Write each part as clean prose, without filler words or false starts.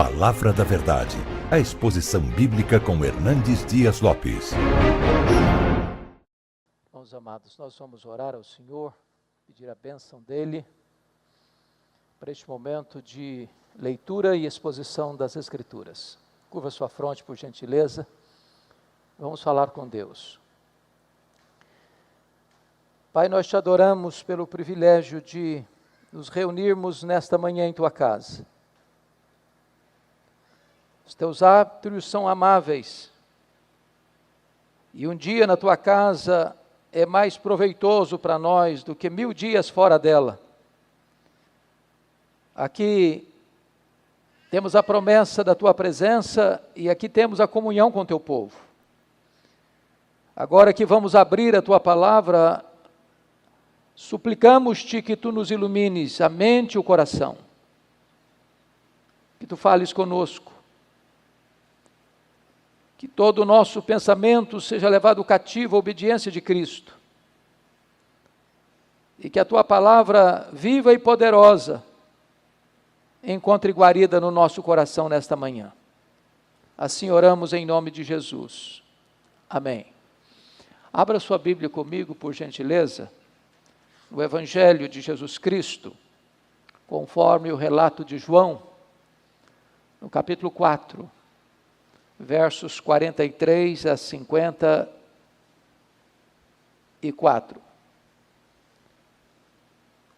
Palavra da Verdade, a exposição bíblica com Hernandes Dias Lopes. Irmãos amados, nós vamos orar ao Senhor, pedir a bênção dEle para este momento de leitura e exposição das Escrituras. Curva sua fronte, por gentileza. Vamos falar com Deus. Pai, nós te adoramos pelo privilégio de nos reunirmos nesta manhã em tua casa. Os teus átrios são amáveis, e um dia na tua casa é mais proveitoso para nós do que 1000 dias fora dela. Aqui temos a promessa da tua presença e aqui temos a comunhão com teu povo. Agora que vamos abrir a tua palavra, suplicamos-te que tu nos ilumines a mente e o coração, que tu fales conosco, que todo o nosso pensamento seja levado cativo à obediência de Cristo, e que a tua palavra viva e poderosa encontre guarida no nosso coração nesta manhã. Assim oramos em nome de Jesus. Amém. Abra sua Bíblia comigo, por gentileza, no Evangelho de Jesus Cristo, conforme o relato de João, no capítulo 4, versos 43 a 54.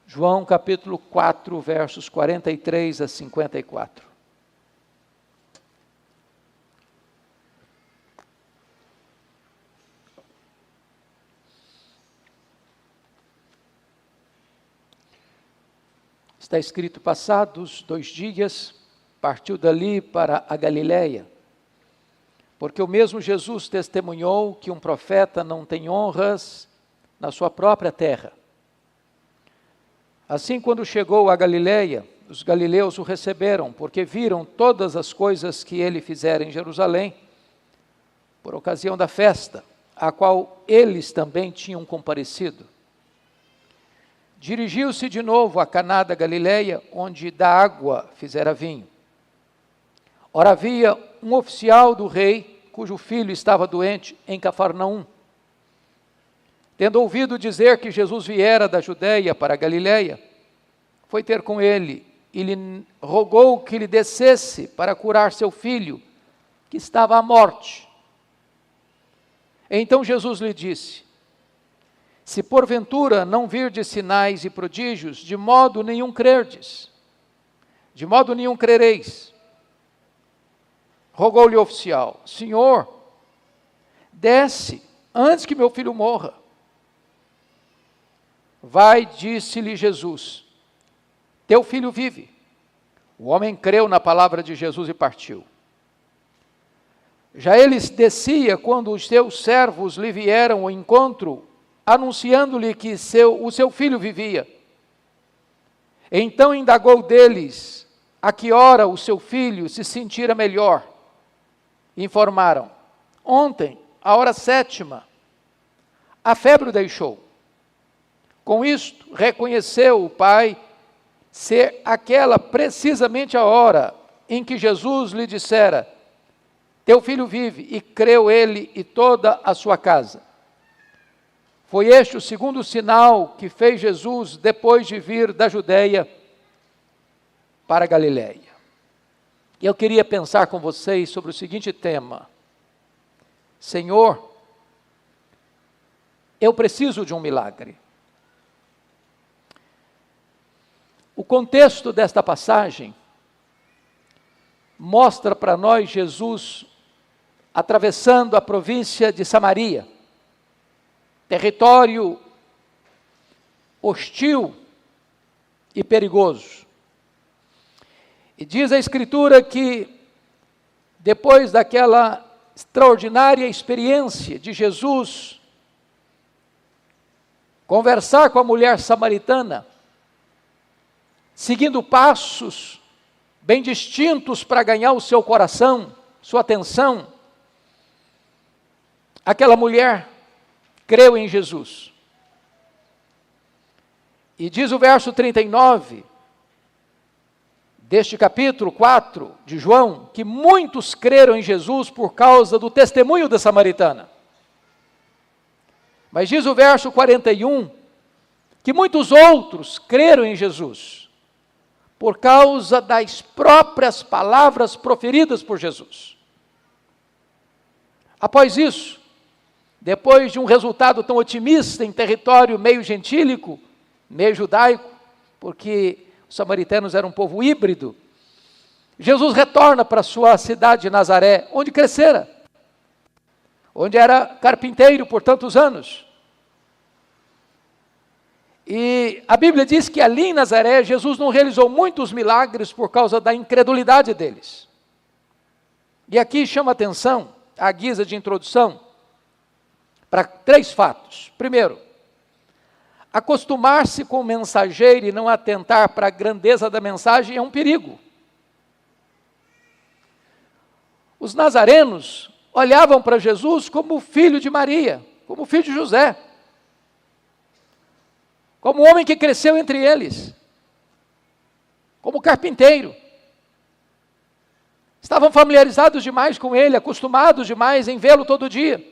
João capítulo 4, versos 43 a 54. Está escrito: passados 2 dias, partiu dali para a Galiléia, porque o mesmo Jesus testemunhou que um profeta não tem honras na sua própria terra. Assim, quando chegou a Galiléia, os galileus o receberam, porque viram todas as coisas que ele fizera em Jerusalém, por ocasião da festa, a qual eles também tinham comparecido. Dirigiu-se de novo a Caná da Galiléia, onde da água fizera vinho. Ora, havia um oficial do rei, cujo filho estava doente em Cafarnaum. Tendo ouvido dizer que Jesus viera da Judéia para a Galiléia, foi ter com ele e lhe rogou que lhe descesse para curar seu filho, que estava à morte. Então Jesus lhe disse: se porventura não virdes sinais e prodígios, de modo nenhum crerdes, de modo nenhum crereis. Rogou-lhe o oficial: Senhor, desce antes que meu filho morra. Vai, disse-lhe Jesus, teu filho vive. O homem creu na palavra de Jesus e partiu. Já ele descia quando os seus servos lhe vieram ao encontro, anunciando-lhe que o seu filho vivia. Então indagou deles a que hora o seu filho se sentira melhor. Informaram: ontem, à hora 7ª, a febre o deixou. Com isto, reconheceu o pai ser aquela precisamente a hora em que Jesus lhe dissera: teu filho vive, e creu ele e toda a sua casa. Foi este o segundo sinal que fez Jesus depois de vir da Judéia para a Galiléia. E eu queria pensar com vocês sobre o seguinte tema: Senhor, eu preciso de um milagre. O contexto desta passagem mostra para nós Jesus atravessando a província de Samaria, território hostil e perigoso. E diz a Escritura que, depois daquela extraordinária experiência de Jesus conversar com a mulher samaritana, seguindo passos bem distintos para ganhar o seu coração, sua atenção, aquela mulher creu em Jesus. E diz o verso 39, deste capítulo 4 de João, que muitos creram em Jesus por causa do testemunho da samaritana. Mas diz o verso 41, que muitos outros creram em Jesus, por causa das próprias palavras proferidas por Jesus. Após isso, depois de um resultado tão otimista em território meio gentílico, meio judaico, porque os samaritanos eram um povo híbrido, Jesus retorna para sua cidade de Nazaré, onde crescera, onde era carpinteiro por tantos anos. E a Bíblia diz que ali em Nazaré, Jesus não realizou muitos milagres por causa da incredulidade deles. E aqui chama atenção, à guisa de introdução, para 3 fatos. Primeiro, acostumar-se com o mensageiro e não atentar para a grandeza da mensagem é um perigo. Os nazarenos olhavam para Jesus como filho de Maria, como filho de José, como homem que cresceu entre eles, como carpinteiro. Estavam familiarizados demais com ele, acostumados demais em vê-lo todo dia.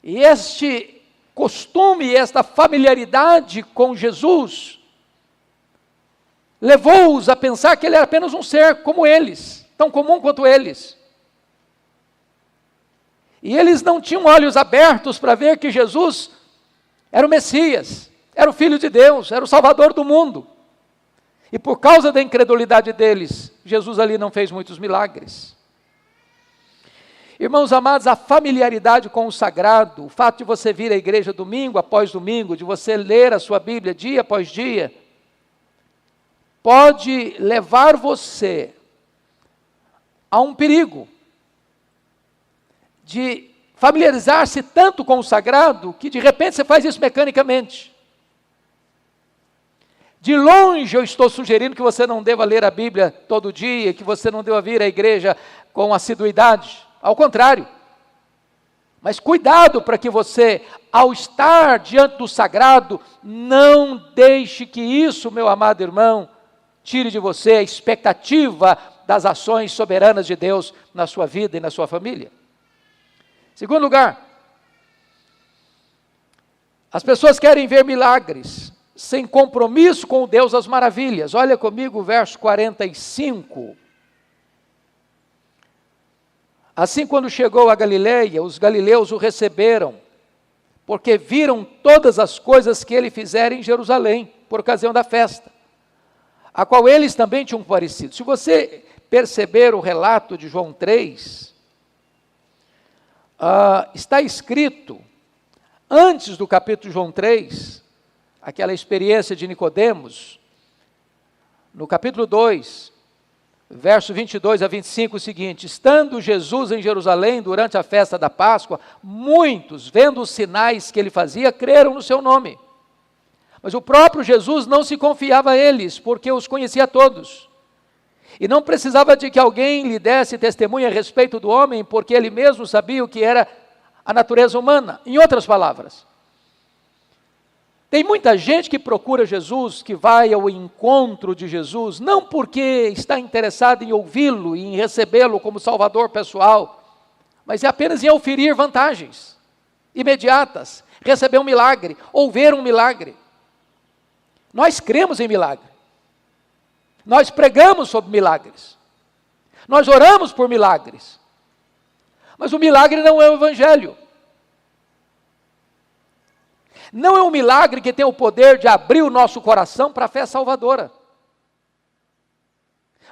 E este costume, esta familiaridade com Jesus, levou-os a pensar que ele era apenas um ser como eles, tão comum quanto eles. E eles não tinham olhos abertos para ver que Jesus era o Messias, era o Filho de Deus, era o Salvador do mundo. E por causa da incredulidade deles, Jesus ali não fez muitos milagres. Irmãos amados, a familiaridade com o sagrado, o fato de você vir à igreja domingo após domingo, de você ler a sua Bíblia dia após dia, pode levar você a um perigo de familiarizar-se tanto com o sagrado, que de repente você faz isso mecanicamente. De longe eu estou sugerindo que você não deva ler a Bíblia todo dia, que você não deva vir à igreja com assiduidade. Ao contrário. Mas cuidado para que você, ao estar diante do sagrado, não deixe que isso, meu amado irmão, tire de você a expectativa das ações soberanas de Deus na sua vida e na sua família. Segundo lugar, as pessoas querem ver milagres, sem compromisso com o Deus das maravilhas. Olha comigo o verso 45. Assim, quando chegou a Galileia, os galileus o receberam, porque viram todas as coisas que ele fizera em Jerusalém, por ocasião da festa, a qual eles também tinham parecido. Se você perceber o relato de João 3, está escrito, antes do capítulo de João 3, aquela experiência de Nicodemos, no capítulo 2, verso 22 a 25, o seguinte: estando Jesus em Jerusalém durante a festa da Páscoa, muitos, vendo os sinais que ele fazia, creram no seu nome. Mas o próprio Jesus não se confiava a eles, porque os conhecia todos. E não precisava de que alguém lhe desse testemunho a respeito do homem, porque ele mesmo sabia o que era a natureza humana. Em outras palavras, tem muita gente que procura Jesus, que vai ao encontro de Jesus, não porque está interessado em ouvi-lo e em recebê-lo como Salvador pessoal, mas é apenas em oferir vantagens imediatas, receber um milagre, ou ver um milagre. Nós cremos em milagre. Nós pregamos sobre milagres. Nós oramos por milagres. Mas o milagre não é o Evangelho. Não é um milagre que tem o poder de abrir o nosso coração para a fé salvadora.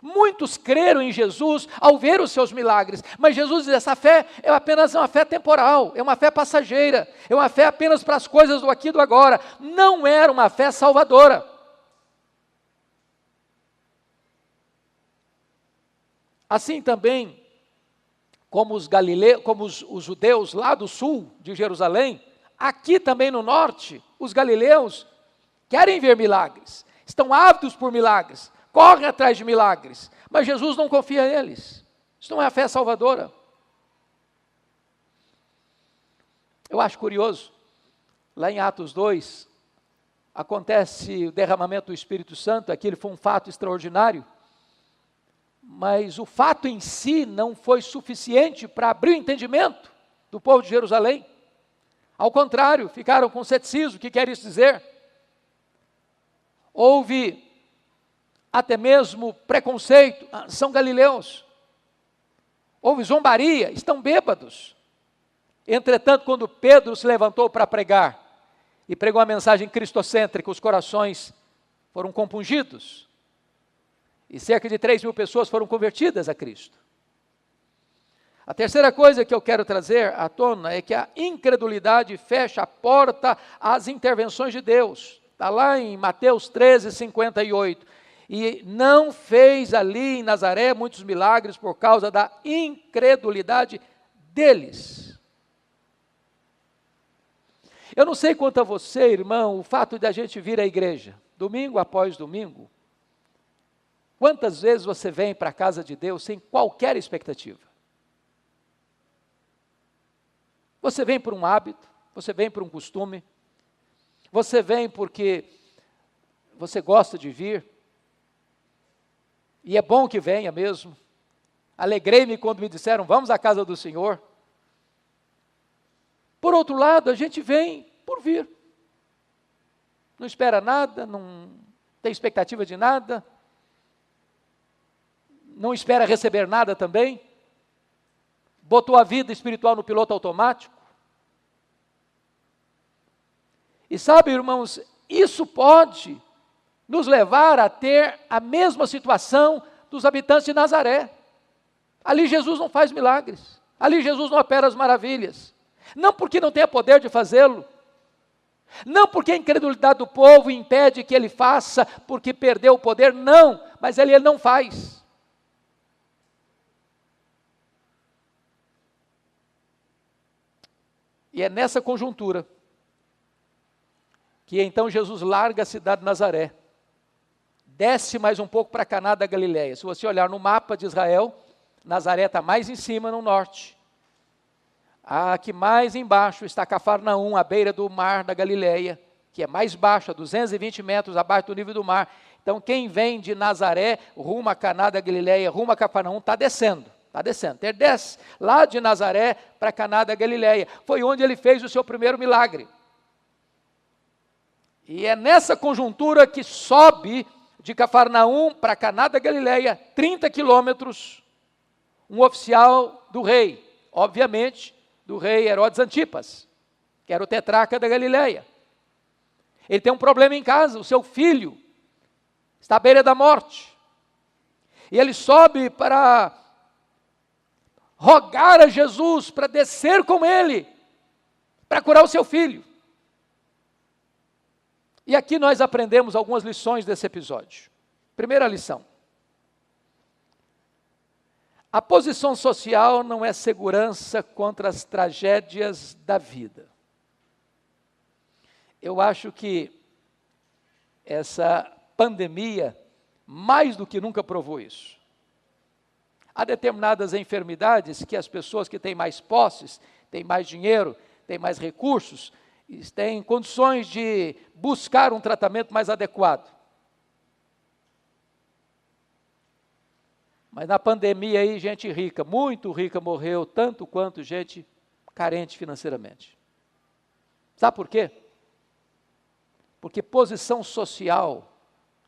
Muitos creram em Jesus ao ver os seus milagres, mas Jesus diz: essa fé é apenas uma fé temporal, é uma fé passageira, é uma fé apenas para as coisas do aqui e do agora. Não era uma fé salvadora. Assim também, como os judeus lá do sul de Jerusalém, aqui também no norte, os galileus querem ver milagres, estão ávidos por milagres, correm atrás de milagres, mas Jesus não confia neles. Isso não é a fé salvadora. Eu acho curioso, lá em Atos 2, acontece o derramamento do Espírito Santo, aquele foi um fato extraordinário, mas o fato em si não foi suficiente para abrir o entendimento do povo de Jerusalém. Ao contrário, ficaram com ceticismo. O que quer isso dizer? Houve até mesmo preconceito. São galileus. Houve zombaria, estão bêbados. Entretanto, quando Pedro se levantou para pregar e pregou uma mensagem cristocêntrica, os corações foram compungidos. E cerca de 3.000 pessoas foram convertidas a Cristo. A terceira coisa que eu quero trazer à tona é que a incredulidade fecha a porta às intervenções de Deus. Está lá em Mateus 13:58. E não fez ali em Nazaré muitos milagres por causa da incredulidade deles. Eu não sei quanto a você, irmão, o fato de a gente vir à igreja, domingo após domingo, quantas vezes você vem para a casa de Deus sem qualquer expectativa? Você vem por um hábito, você vem por um costume, você vem porque você gosta de vir, e é bom que venha mesmo. Alegrei-me quando me disseram, vamos à casa do Senhor. Por outro lado, a gente vem por vir. Não espera nada, não tem expectativa de nada, não espera receber nada também, botou a vida espiritual no piloto automático. E sabe, irmãos, isso pode nos levar a ter a mesma situação dos habitantes de Nazaré. Ali Jesus não faz milagres, ali Jesus não opera as maravilhas, não porque não tenha poder de fazê-lo, não porque a incredulidade do povo impede que ele faça, porque perdeu o poder, não, mas ele não faz. E é nessa conjuntura que então Jesus larga a cidade de Nazaré, desce mais um pouco para Caná da Galileia. Se você olhar no mapa de Israel, Nazaré está mais em cima, no norte. Aqui mais embaixo está Cafarnaum, à beira do mar da Galileia, que é mais baixo, a 220 metros abaixo do nível do mar. Então quem vem de Nazaré, rumo a Caná da Galileia, rumo a Cafarnaum, está descendo. Está descendo. Ele desce lá de Nazaré para Caná da Galileia. Foi onde ele fez o seu primeiro milagre. E é nessa conjuntura que sobe de Cafarnaum para Caná da Galileia, 30 quilômetros, um oficial do rei, obviamente, do rei Herodes Antipas, que era o tetrarca da Galileia. Ele tem um problema em casa, o seu filho está à beira da morte. E ele sobe para rogar a Jesus para descer com ele, para curar o seu filho. E aqui nós aprendemos algumas lições desse episódio. Primeira lição: a posição social não é segurança contra as tragédias da vida. Eu acho que essa pandemia, mais do que nunca, provou isso. Há determinadas enfermidades que as pessoas que têm mais posses, têm mais dinheiro, têm mais recursos, têm condições de buscar um tratamento mais adequado. Mas na pandemia aí, gente rica, muito rica, morreu, tanto quanto gente carente financeiramente. Sabe por quê? Porque posição social,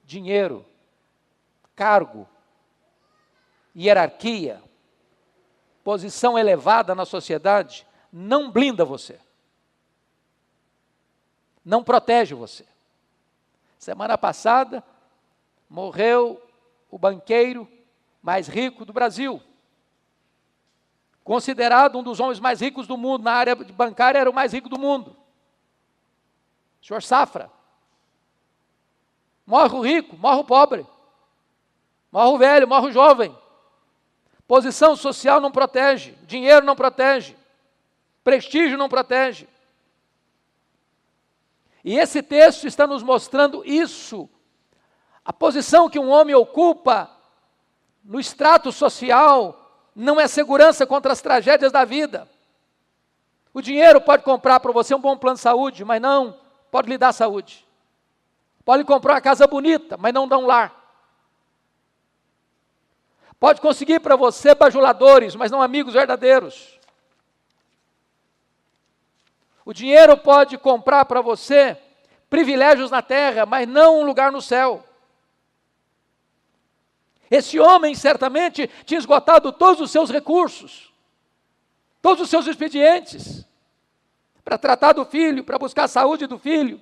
dinheiro, cargo, hierarquia, posição elevada na sociedade, não blinda você. Não protege você. Semana passada, morreu o banqueiro mais rico do Brasil. Considerado um dos homens mais ricos do mundo, na área bancária era o mais rico do mundo. O senhor Safra. Morre o rico, morre o pobre. Morre o velho, morre o jovem. Posição social não protege, dinheiro não protege, prestígio não protege. E esse texto está nos mostrando isso. A posição que um homem ocupa no extrato social não é segurança contra as tragédias da vida. O dinheiro pode comprar para você um bom plano de saúde, mas não pode lhe dar saúde. Pode comprar uma casa bonita, mas não dá um lar. Pode conseguir para você bajuladores, mas não amigos verdadeiros. O dinheiro pode comprar para você privilégios na terra, mas não um lugar no céu. Esse homem certamente tinha esgotado todos os seus recursos, todos os seus expedientes, para tratar do filho, para buscar a saúde do filho.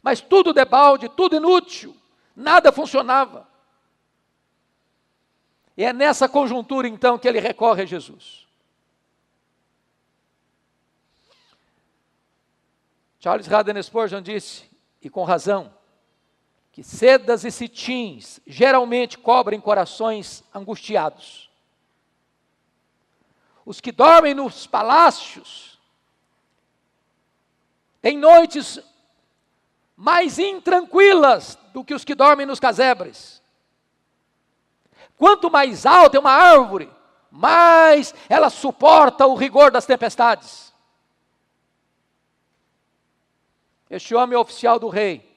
Mas tudo debalde, tudo inútil, nada funcionava. E é nessa conjuntura, então, que ele recorre a Jesus. Charles Haddon Spurgeon disse, e com razão, que sedas e cetins geralmente cobrem corações angustiados. Os que dormem nos palácios têm noites mais intranquilas do que os que dormem nos casebres. Quanto mais alta é uma árvore, mais ela suporta o rigor das tempestades. Este homem é oficial do rei,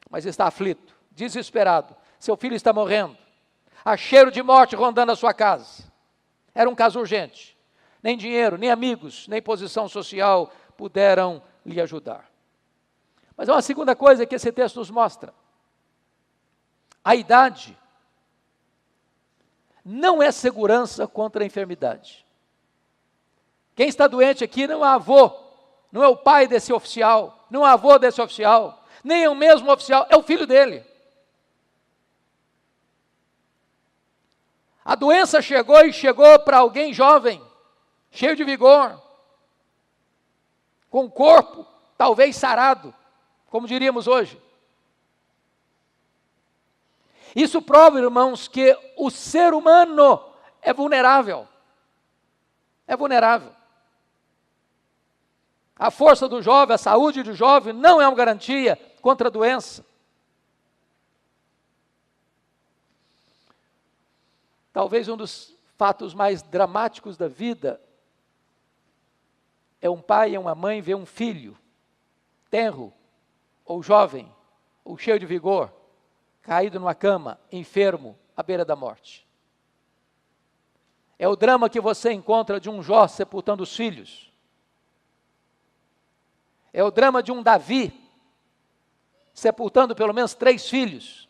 mas está aflito, desesperado. Seu filho está morrendo. Há cheiro de morte rondando a sua casa. Era um caso urgente. Nem dinheiro, nem amigos, nem posição social puderam lhe ajudar. Mas há uma segunda coisa que esse texto nos mostra. A idade não é segurança contra a enfermidade. Quem está doente aqui não é avô, não é o pai desse oficial, não é o avô desse oficial, nem é o mesmo oficial, é o filho dele. A doença chegou para alguém jovem, cheio de vigor, com o corpo talvez sarado, como diríamos hoje. Isso prova, irmãos, que o ser humano é vulnerável. É vulnerável. A força do jovem, a saúde do jovem não é uma garantia contra a doença. Talvez um dos fatos mais dramáticos da vida é um pai e uma mãe ver um filho tenro, ou jovem, ou cheio de vigor, caído numa cama, enfermo, à beira da morte. É o drama que você encontra de um Jó sepultando os filhos. É o drama de um Davi sepultando pelo menos 3 filhos.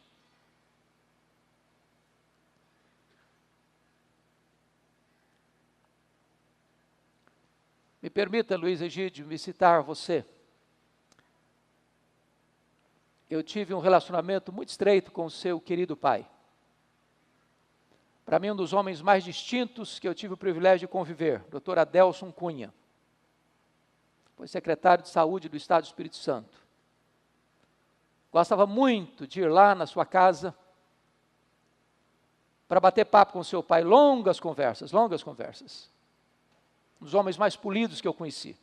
Me permita, Luiz Egídio, me citar você. Eu tive um relacionamento muito estreito com o seu querido pai. Para mim, um dos homens mais distintos que eu tive o privilégio de conviver, Dr. Adelson Cunha. Foi secretário de saúde do Estado do Espírito Santo. Gostava muito de ir lá na sua casa para bater papo com seu pai, longas conversas. Um dos homens mais polidos que eu conheci.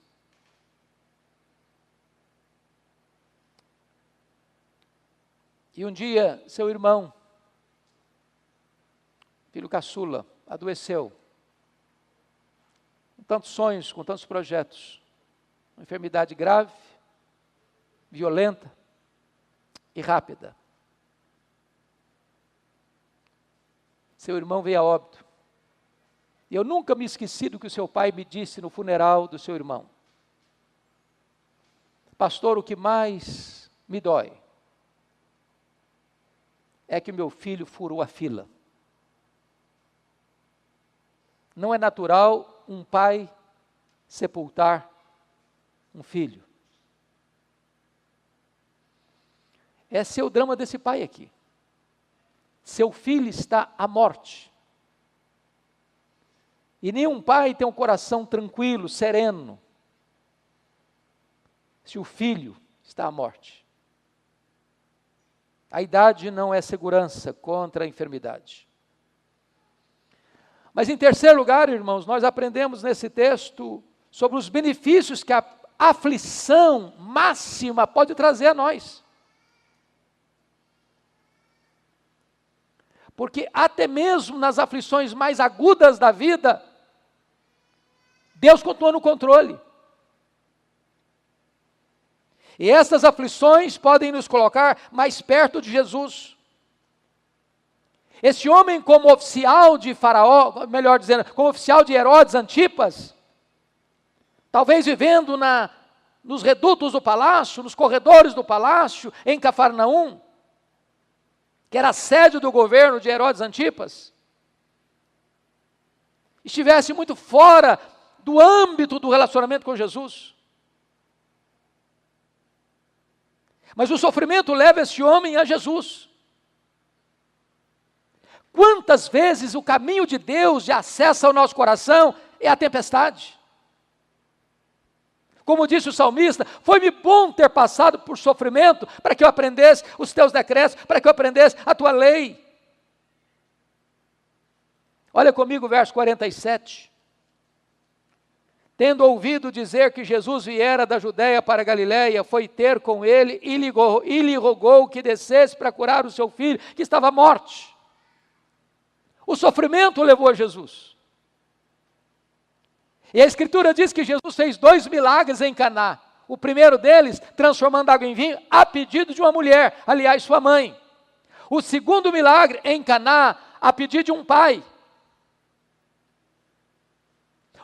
E um dia, seu irmão, filho caçula, adoeceu. Com tantos sonhos, com tantos projetos. Uma enfermidade grave, violenta e rápida. Seu irmão veio a óbito. E eu nunca me esqueci do que o seu pai me disse no funeral do seu irmão. Pastor, o que mais me dói é que meu filho furou a fila. Não é natural um pai sepultar um filho. Esse é o drama desse pai aqui. Seu filho está à morte. E nenhum pai tem um coração tranquilo, sereno, se o filho está à morte. A idade não é segurança contra a enfermidade. Mas em terceiro lugar, irmãos, nós aprendemos nesse texto sobre os benefícios que a aflição máxima pode trazer a nós. Porque até mesmo nas aflições mais agudas da vida, Deus continua no controle. E essas aflições podem nos colocar mais perto de Jesus. Esse homem, como oficial de Faraó, melhor dizendo, como oficial de Herodes Antipas, talvez vivendo nos redutos do palácio, nos corredores do palácio, em Cafarnaum, que era a sede do governo de Herodes Antipas, estivesse muito fora do âmbito do relacionamento com Jesus. Mas o sofrimento leva esse homem a Jesus. Quantas vezes o caminho de Deus de acesso ao nosso coração é a tempestade? Como disse o salmista, foi-me bom ter passado por sofrimento, para que eu aprendesse os teus decretos, para que eu aprendesse a tua lei. Olha comigo o verso 47. Tendo ouvido dizer que Jesus viera da Judéia para a Galiléia, foi ter com ele e lhe rogou que descesse para curar o seu filho, que estava à morte. O sofrimento o levou a Jesus. E a Escritura diz que Jesus fez 2 milagres em Caná. O primeiro deles, transformando água em vinho, a pedido de uma mulher, aliás, sua mãe. O segundo milagre, em Caná, a pedido de um pai.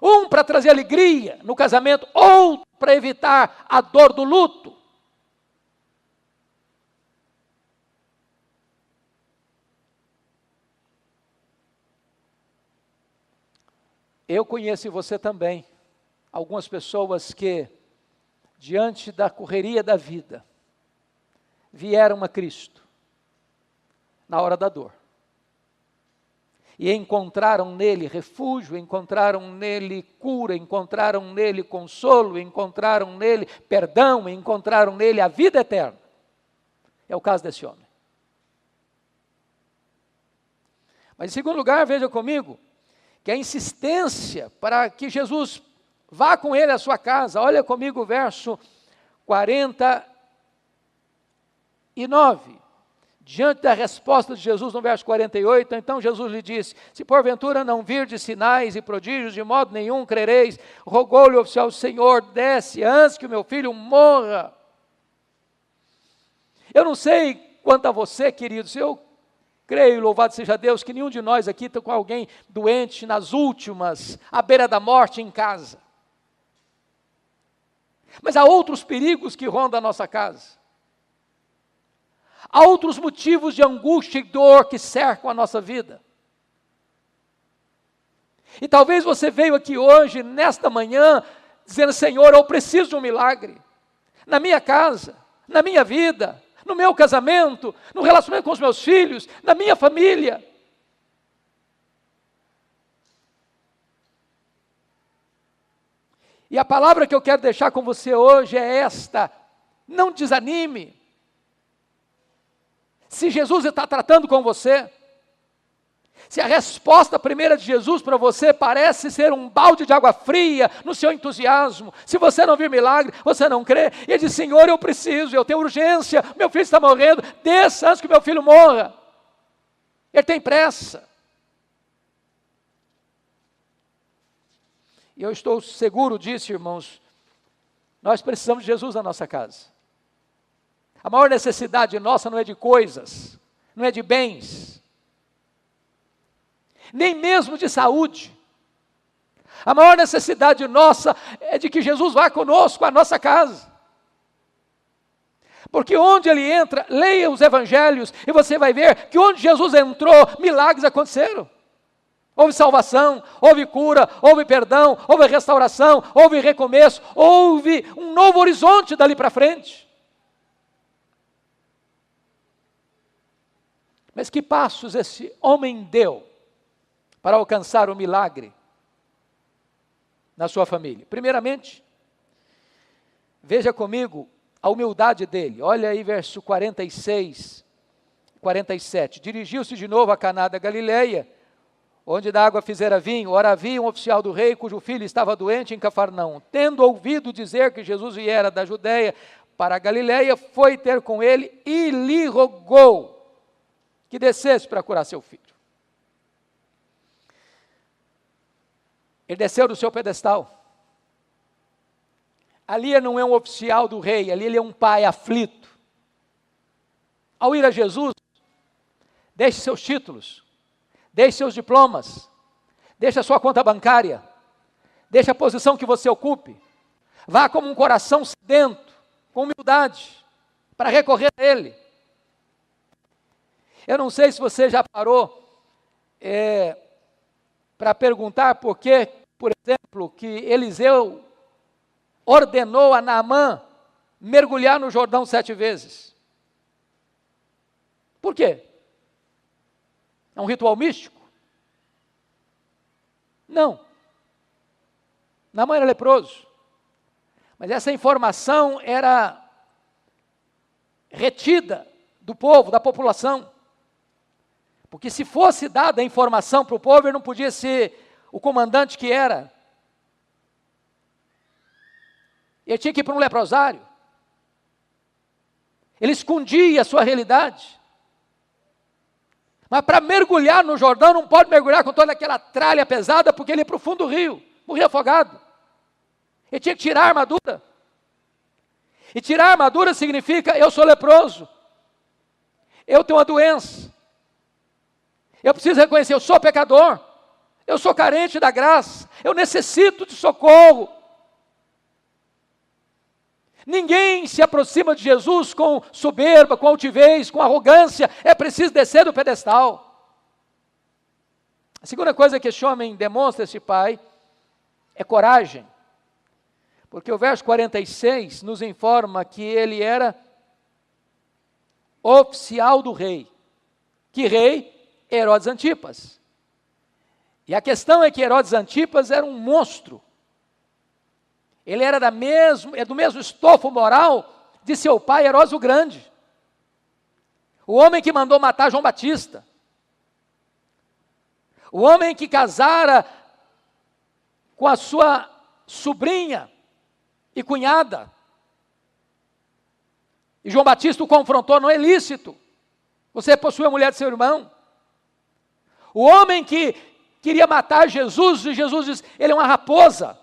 Um para trazer alegria no casamento, outro para evitar a dor do luto. Eu conheço e você também algumas pessoas que, diante da correria da vida, vieram a Cristo na hora da dor. E encontraram nele refúgio, encontraram nele cura, encontraram nele consolo, encontraram nele perdão, encontraram nele a vida eterna. É o caso desse homem. Mas em segundo lugar, veja comigo, que a insistência para que Jesus vá com ele à sua casa. Olha comigo o verso 49. Diante da resposta de Jesus no verso 48, então Jesus lhe disse: se porventura não virdes sinais e prodígios, de modo nenhum crereis. Rogou-lhe o oficial: Senhor, desce antes que o meu filho morra. Eu não sei quanto a você, queridos, eu creio, louvado seja Deus, que nenhum de nós aqui está com alguém doente nas últimas, à beira da morte em casa. Mas há outros perigos que rondam a nossa casa. Há outros motivos de angústia e dor que cercam a nossa vida. E talvez você veio aqui hoje, nesta manhã, dizendo: Senhor, eu preciso de um milagre. Na minha casa, na minha vida, no meu casamento, no relacionamento com os meus filhos, na minha família. E a palavra que eu quero deixar com você hoje é esta: não desanime. Se Jesus está tratando com você, se a resposta primeira de Jesus para você parece ser um balde de água fria no seu entusiasmo, se você não vir milagre, você não crê, e ele diz: Senhor, eu preciso, eu tenho urgência, meu filho está morrendo, desça antes que meu filho morra. Ele tem pressa. E eu estou seguro disso, irmãos, nós precisamos de Jesus na nossa casa. A maior necessidade nossa não é de coisas, não é de bens, nem mesmo de saúde. A maior necessidade nossa é de que Jesus vá conosco à nossa casa. Porque onde ele entra, leia os evangelhos e você vai ver que onde Jesus entrou, milagres aconteceram. Houve salvação, houve cura, houve perdão, houve restauração, houve recomeço, houve um novo horizonte dali para frente. Mas que passos esse homem deu para alcançar o milagre na sua família? Primeiramente, veja comigo a humildade dele. Olha aí verso 46, 47. Dirigiu-se de novo a Caná da Galileia, onde da água fizera vinho. Ora, havia um oficial do rei, cujo filho estava doente em Cafarnaum. Tendo ouvido dizer que Jesus viera da Judéia para a Galileia, foi ter com ele e lhe rogou que descesse para curar seu filho. Ele desceu do seu pedestal. ali ele não é um oficial do rei, ali ele é um pai aflito. Ao ir a Jesus, deixe seus títulos, deixe seus diplomas, deixe a sua conta bancária, deixe a posição que você ocupe, vá como um coração sedento, com humildade, para recorrer a Ele. Eu não sei se você já parou para perguntar por que, por exemplo, que Eliseu ordenou a Naamã mergulhar no Jordão 7 vezes. Por quê? É um ritual místico? Não. Naamã era leproso. Mas essa informação era retida do povo, da população. Porque se fosse dada a informação para o povo, ele não podia ser o comandante que era. Ele tinha que ir para um leprosário. Ele escondia a sua realidade. Mas para mergulhar no Jordão, não pode mergulhar com toda aquela tralha pesada, porque ele ia para o fundo do rio, morria afogado. Ele tinha que tirar a armadura. E tirar a armadura significa, eu sou leproso. Eu tenho uma doença. Eu preciso reconhecer, eu sou pecador. Eu sou carente da graça. Eu necessito de socorro. Ninguém se aproxima de Jesus com soberba, com altivez, com arrogância. É preciso descer do pedestal. A segunda coisa que esse homem demonstra, esse pai, é coragem. Porque o verso 46 nos informa que ele era oficial do rei. Que rei? Herodes Antipas. E a questão é que Herodes Antipas era um monstro. Ele era do mesmo estofo moral de seu pai Herodes o Grande. O homem que mandou matar João Batista. O homem que casara com a sua sobrinha e cunhada. E João Batista o confrontou, não é lícito. Você possui a mulher de seu irmão. O homem que queria matar Jesus, e Jesus diz, ele é uma raposa.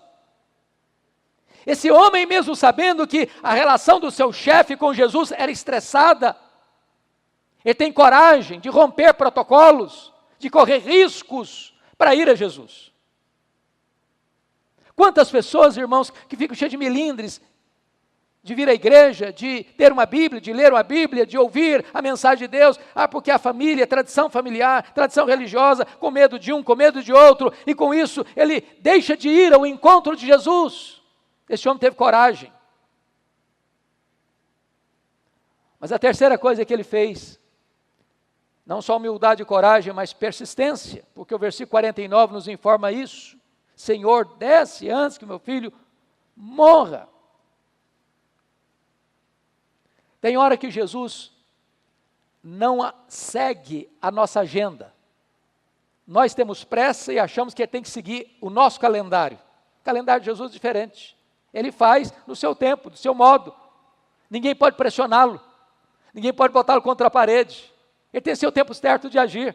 Esse homem, mesmo sabendo que a relação do seu chefe com Jesus era estressada, ele tem coragem de romper protocolos, de correr riscos para ir a Jesus. Quantas pessoas, irmãos, que ficam cheias de melindres, de vir à igreja, de ter uma Bíblia, de ler uma Bíblia, de ouvir a mensagem de Deus, porque a família, tradição familiar, tradição religiosa, com medo de um, com medo de outro, e com isso ele deixa de ir ao encontro de Jesus. Esse homem teve coragem. Mas a terceira coisa que ele fez, não só humildade e coragem, mas persistência, porque o versículo 49 nos informa isso. Senhor, desce antes que meu filho morra. Tem hora que Jesus não segue a nossa agenda. Nós temos pressa e achamos que ele tem que seguir o nosso calendário. O calendário de Jesus é diferente. Ele faz no seu tempo, do seu modo. Ninguém pode pressioná-lo. Ninguém pode botá-lo contra a parede. Ele tem seu tempo certo de agir.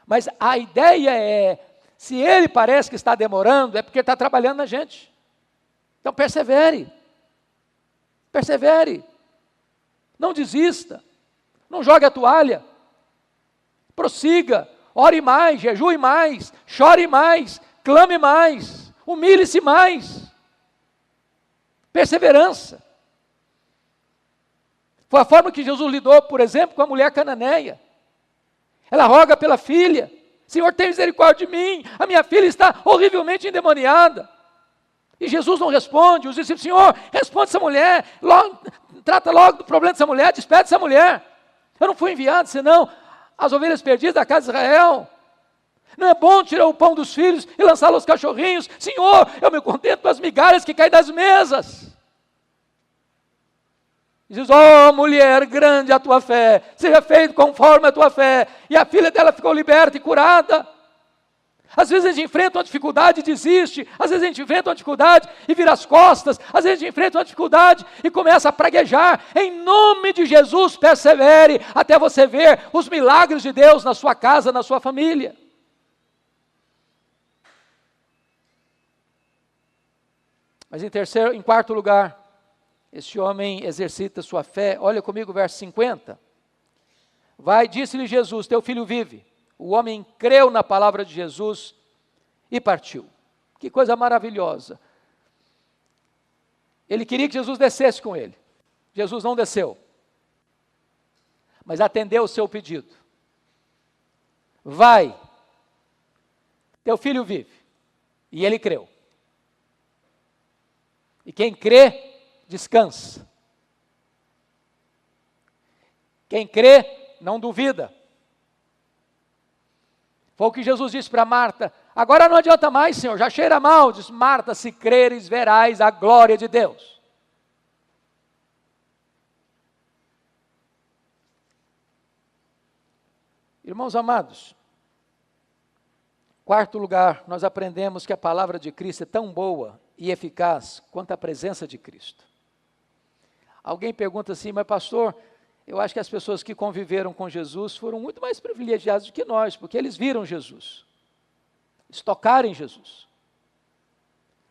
Mas a ideia é, se ele parece que está demorando, é porque ele está trabalhando na gente. Então persevere. Persevere. Não desista. Não jogue a toalha. Prossiga. Ore mais, jejue mais, chore mais, clame mais. Humilhe-se mais. Perseverança. Foi a forma que Jesus lidou, por exemplo, com a mulher cananeia. Ela roga pela filha. Senhor, tem misericórdia de mim. A minha filha está horrivelmente endemoniada. E Jesus não responde. Os discípulos, Senhor, responde essa mulher. Trata logo do problema dessa mulher. Despede essa mulher. Eu não fui enviado, senão as ovelhas perdidas da casa de Israel. Não é bom tirar o pão dos filhos e lançá-lo aos cachorrinhos? Senhor, eu me contento com as migalhas que caem das mesas. Diz, mulher, grande a tua fé, seja feito conforme a tua fé. E a filha dela ficou liberta e curada. Às vezes a gente enfrenta uma dificuldade e desiste. Às vezes a gente enfrenta uma dificuldade e vira as costas. Às vezes a gente enfrenta uma dificuldade e começa a praguejar. Em nome de Jesus, persevere até você ver os milagres de Deus na sua casa, na sua família. Mas em quarto lugar, este homem exercita sua fé. Olha comigo o verso 50. Vai, disse-lhe Jesus, teu filho vive. O homem creu na palavra de Jesus e partiu. Que coisa maravilhosa. Ele queria que Jesus descesse com ele. Jesus não desceu, mas atendeu o seu pedido. Vai, teu filho vive. E ele creu. E quem crê, descansa. Quem crê, não duvida. Foi o que Jesus disse para Marta. Agora não adianta mais, Senhor, já cheira mal. Diz Marta, se creres, verás a glória de Deus. Irmãos amados, quarto lugar, nós aprendemos que a palavra de Cristo é tão boa e eficaz quanto a presença de Cristo. Alguém pergunta assim, mas pastor, eu acho que as pessoas que conviveram com Jesus foram muito mais privilegiadas do que nós, porque eles viram Jesus, eles tocaram em Jesus.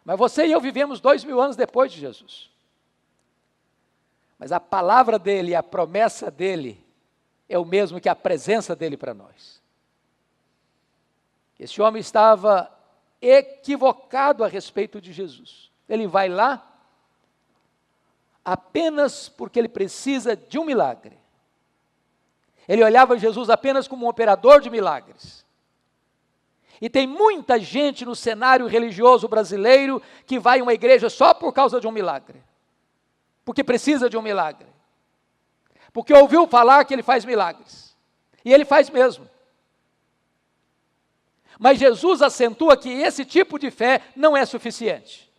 Mas você e eu vivemos 2000 anos depois de Jesus. Mas a palavra dele, a promessa dele, é o mesmo que a presença dele para nós. Esse homem estava equivocado a respeito de Jesus. Ele vai lá apenas porque ele precisa de um milagre. Ele olhava Jesus apenas como um operador de milagres. E tem muita gente no cenário religioso brasileiro que vai a uma igreja só por causa de um milagre. Porque precisa de um milagre. Porque ouviu falar que ele faz milagres. E ele faz mesmo. Mas Jesus acentua que esse tipo de fé não é suficiente.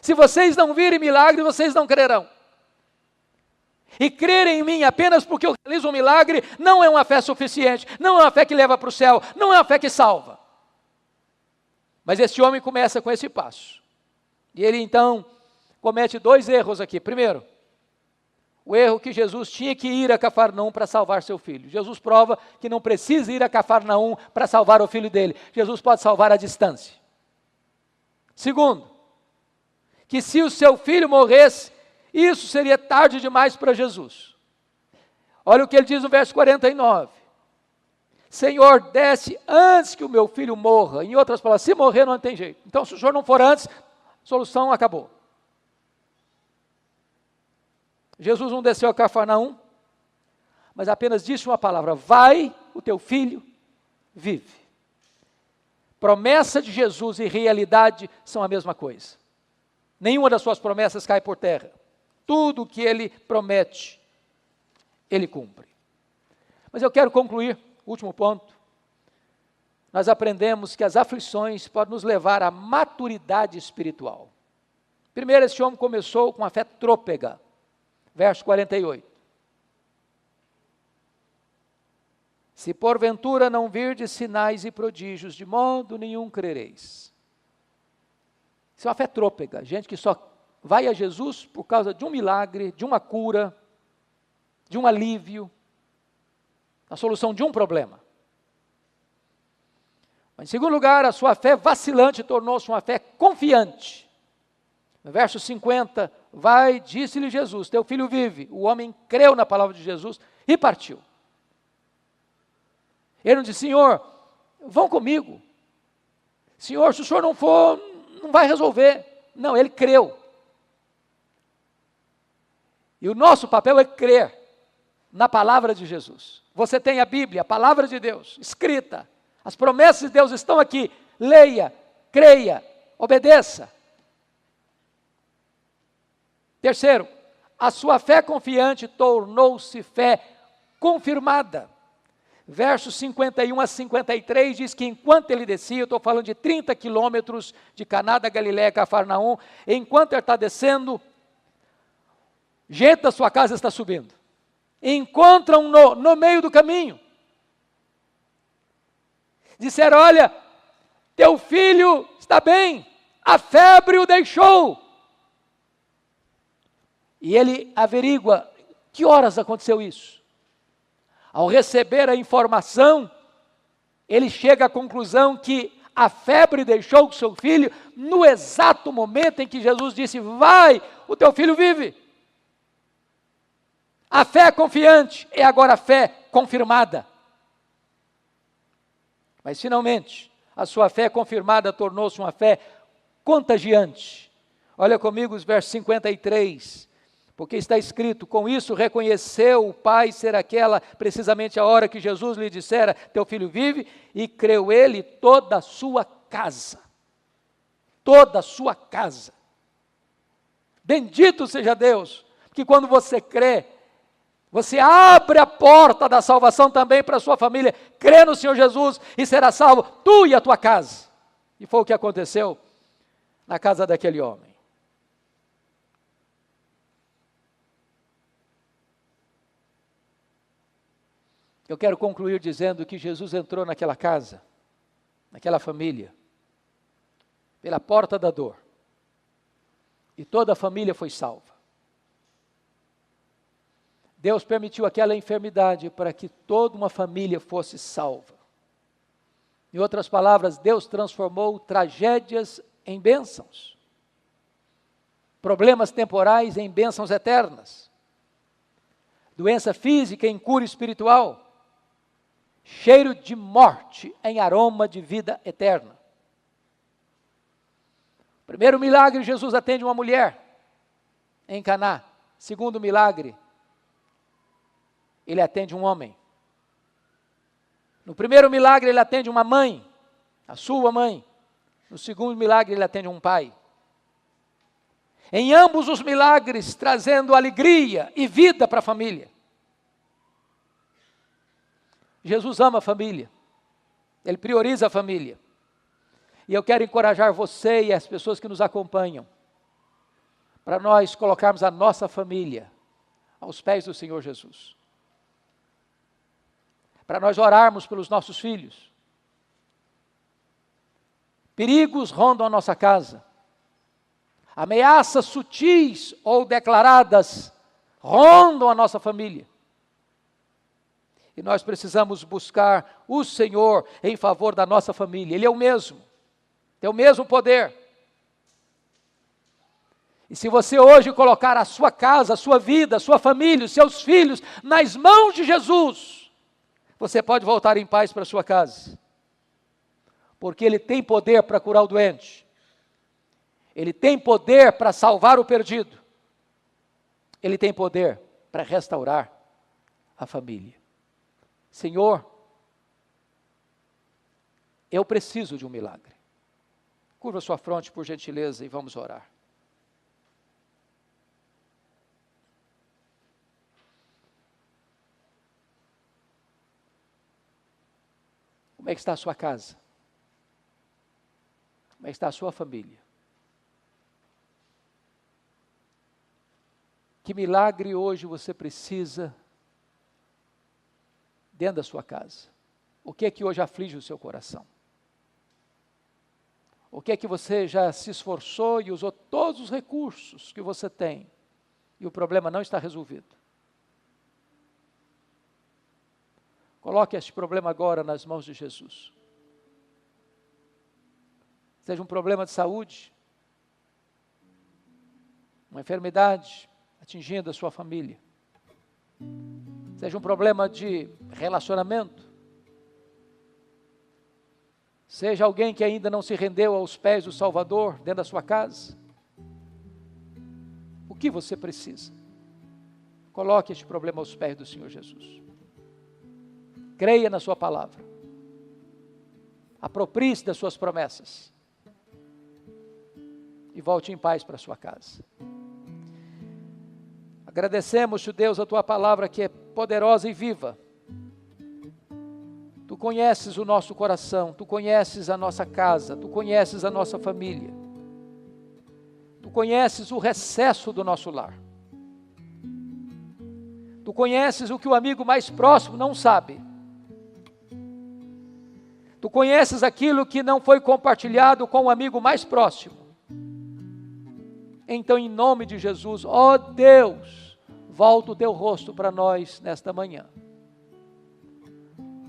Se vocês não virem milagre, vocês não crerão. E crerem em mim apenas porque eu realizo um milagre, não é uma fé suficiente, não é uma fé que leva para o céu, não é uma fé que salva. Mas esse homem começa com esse passo. E ele então comete 2 erros aqui. Primeiro, o erro que Jesus tinha que ir a Cafarnaum para salvar seu filho. Jesus prova que não precisa ir a Cafarnaum para salvar o filho dele. Jesus pode salvar à distância. Segundo, que se o seu filho morresse, isso seria tarde demais para Jesus. Olha o que ele diz no verso 49. Senhor, desce antes que o meu filho morra. Em outras palavras, se morrer não tem jeito. Então, se o senhor não for antes, a solução acabou. Jesus não desceu a Cafarnaum, mas apenas disse uma palavra: vai, o teu filho vive. Promessa de Jesus e realidade são a mesma coisa. Nenhuma das suas promessas cai por terra. Tudo o que ele promete, ele cumpre. Mas eu quero concluir, último ponto. Nós aprendemos que as aflições podem nos levar à maturidade espiritual. Primeiro, esse homem começou com a fé trôpega. Verso 48. Se porventura não virdes sinais e prodígios, de modo nenhum crereis. Isso é uma fé trôpega, gente que só vai a Jesus por causa de um milagre, de uma cura, de um alívio, a solução de um problema. Mas, em segundo lugar, a sua fé vacilante tornou-se uma fé confiante. No verso 50, vai, disse-lhe Jesus, teu filho vive. O homem creu na palavra de Jesus e partiu. Ele não disse, Senhor, vão comigo. Senhor, se o senhor não for, não vai resolver. Não, ele creu. E o nosso papel é crer na palavra de Jesus. Você tem a Bíblia, a palavra de Deus, escrita. As promessas de Deus estão aqui. Leia, creia, obedeça. Terceiro, a sua fé confiante tornou-se fé confirmada. Versos 51 a 53 diz que enquanto ele descia, eu estou falando de 30 quilômetros de Caná da Galileia a Cafarnaum, enquanto ele está descendo, gente da sua casa está subindo. Encontram-no no meio do caminho. Disseram, olha, teu filho está bem, a febre o deixou. E ele averigua, que horas aconteceu isso? Ao receber a informação, ele chega à conclusão que A febre deixou o seu filho no exato momento em que Jesus disse: vai, o teu filho vive. A fé confiante é agora a fé confirmada. Mas finalmente, a sua fé confirmada tornou-se uma fé contagiante. Olha comigo os versos 53, porque está escrito: com isso reconheceu o pai ser aquela precisamente a hora que Jesus lhe dissera: teu filho vive, e creu ele toda a sua casa. Toda a sua casa. Bendito seja Deus, que quando você crê, você abre a porta da salvação também para a sua família. Crê no Senhor Jesus e será salvo tu e a tua casa. E foi o que aconteceu na casa daquele homem. Eu quero concluir dizendo que Jesus entrou naquela casa, naquela família, pela porta da dor. E toda a família foi salva. Deus permitiu aquela enfermidade para que toda uma família fosse salva. Em outras palavras, Deus transformou tragédias em bênçãos. Problemas temporais em bênçãos eternas. Doença física em cura espiritual. Cheiro de morte em aroma de vida eterna. Primeiro milagre, Jesus atende uma mulher em Caná. Segundo milagre, ele atende um homem. No primeiro milagre, ele atende uma mãe, a sua mãe. No segundo milagre, ele atende um pai. Em ambos os milagres, trazendo alegria e vida para a família. Jesus ama a família. Ele prioriza a família. E eu quero encorajar você e as pessoas que nos acompanham, para nós colocarmos a nossa família aos pés do Senhor Jesus. Para nós orarmos pelos nossos filhos. Perigos rondam a nossa casa. Ameaças sutis ou declaradas rondam a nossa família. E nós precisamos buscar o Senhor em favor da nossa família. Ele é o mesmo. Tem o mesmo poder. E se você hoje colocar a sua casa, a sua vida, a sua família, os seus filhos nas mãos de Jesus, você pode voltar em paz para a sua casa. Porque Ele tem poder para curar o doente. Ele tem poder para salvar o perdido. Ele tem poder para restaurar a família. Senhor, eu preciso de um milagre. Curva sua fronte, por gentileza, e vamos orar. Como é que está a sua casa? Como é que está a sua família? Que milagre hoje você precisa dentro da sua casa? O que é que hoje aflige o seu coração? O que é que você já se esforçou e usou todos os recursos que você tem e o problema não está resolvido? Coloque este problema agora nas mãos de Jesus. Seja um problema de saúde, uma enfermidade atingindo a sua família, seja um problema de relacionamento, seja alguém que ainda não se rendeu aos pés do Salvador dentro da sua casa. O que você precisa? Coloque este problema aos pés do Senhor Jesus. Creia na sua palavra. Aproprie-se das suas promessas. E volte em paz para a sua casa. Agradecemos-te, Deus, a tua palavra que é poderosa e viva. Tu conheces o nosso coração, tu conheces a nossa casa, tu conheces a nossa família. Tu conheces o recesso do nosso lar. Tu conheces o que o amigo mais próximo não sabe. Tu conheces aquilo que não foi compartilhado com o amigo mais próximo. Então, em nome de Jesus, ó Deus, volta o teu rosto para nós nesta manhã.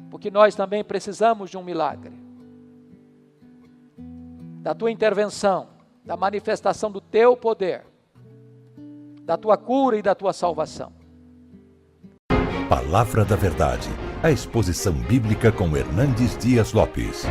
Porque nós também precisamos de um milagre. da tua intervenção, da manifestação do teu poder, da tua cura e da tua salvação. Palavra da Verdade, a exposição bíblica com Hernandes Dias Lopes.